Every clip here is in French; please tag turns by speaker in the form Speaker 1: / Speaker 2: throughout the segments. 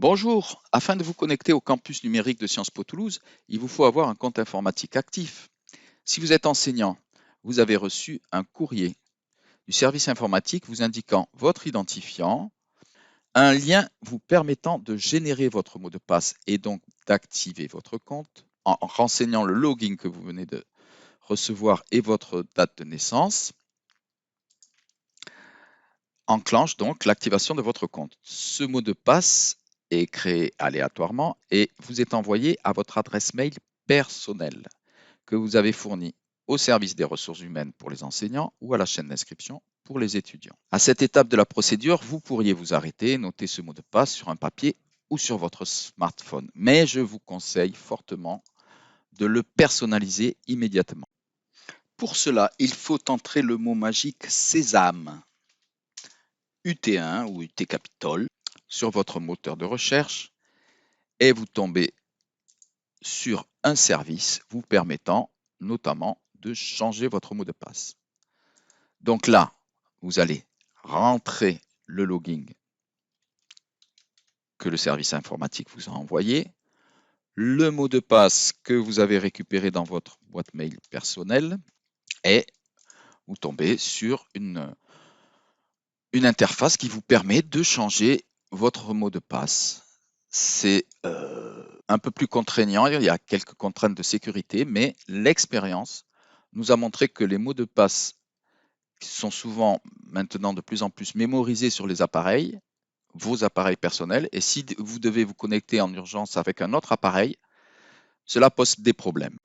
Speaker 1: Bonjour, afin de vous connecter au campus numérique de Sciences Po Toulouse, il vous faut avoir un compte informatique actif. Si vous êtes enseignant, vous avez reçu un courrier du service informatique vous indiquant votre identifiant, un lien vous permettant de générer votre mot de passe et donc d'activer votre compte en renseignant le login que vous venez de recevoir et votre date de naissance, enclenche donc l'activation de votre compte. Ce mot de passe est créé aléatoirement et vous est envoyé à votre adresse mail personnelle que vous avez fournie au service des ressources humaines pour les enseignants ou à la chaîne d'inscription pour les étudiants. À cette étape de la procédure, vous pourriez vous arrêter et noter ce mot de passe sur un papier ou sur votre smartphone. Mais je vous conseille fortement de le personnaliser immédiatement. Pour cela, il faut entrer le mot magique Sésame, UT1 ou UT Capitol, sur votre moteur de recherche et vous tombez sur un service vous permettant notamment de changer votre mot de passe. Donc là, vous allez rentrer le login que le service informatique vous a envoyé, le mot de passe que vous avez récupéré dans votre boîte mail personnelle et vous tombez sur une interface qui vous permet de changer votre mot de passe. C'est un peu plus contraignant, il y a quelques contraintes de sécurité, mais l'expérience nous a montré que les mots de passe qui sont souvent maintenant de plus en plus mémorisés sur les appareils, vos appareils personnels, et si vous devez vous connecter en urgence avec un autre appareil, cela pose des problèmes.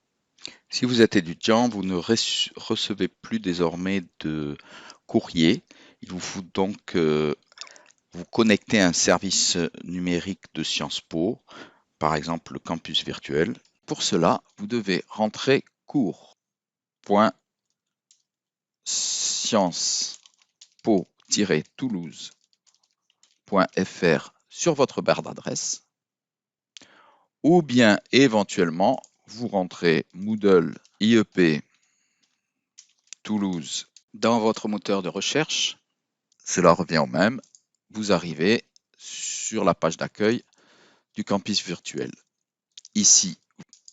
Speaker 1: Si vous êtes étudiant, vous ne recevez plus désormais de courrier. Il vous faut donc vous connecter à un service numérique de Sciences Po, par exemple le campus virtuel. Pour cela, vous devez rentrer cours.sciencespo-toulouse.fr sur votre barre d'adresse, ou bien éventuellement vous rentrez Moodle IEP Toulouse dans votre moteur de recherche, cela revient au même, vous arrivez sur la page d'accueil du campus virtuel. Ici,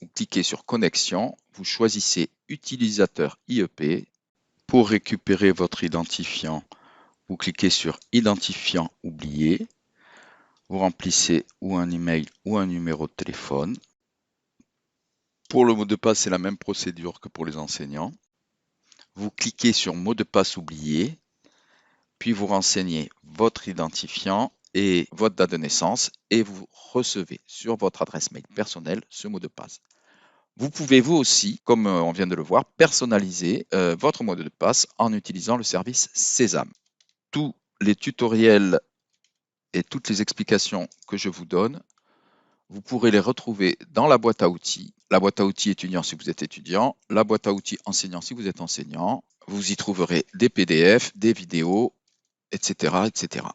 Speaker 1: vous cliquez sur Connexion, vous choisissez Utilisateur IEP. Pour récupérer votre identifiant, vous cliquez sur Identifiant oublié. Vous remplissez ou un email ou un numéro de téléphone. Pour le mot de passe, c'est la même procédure que pour les enseignants. Vous cliquez sur Mot de passe oublié, puis vous renseignez votre identifiant et votre date de naissance et vous recevez sur votre adresse mail personnelle ce mot de passe. Vous pouvez vous aussi, comme on vient de le voir, personnaliser votre mot de passe en utilisant le service Sésame. Tous les tutoriels et toutes les explications que je vous donne, vous pourrez les retrouver dans la boîte à outils. La boîte à outils étudiant si vous êtes étudiant, la boîte à outils enseignant si vous êtes enseignant. Vous y trouverez des PDF, des vidéos, etc., etc.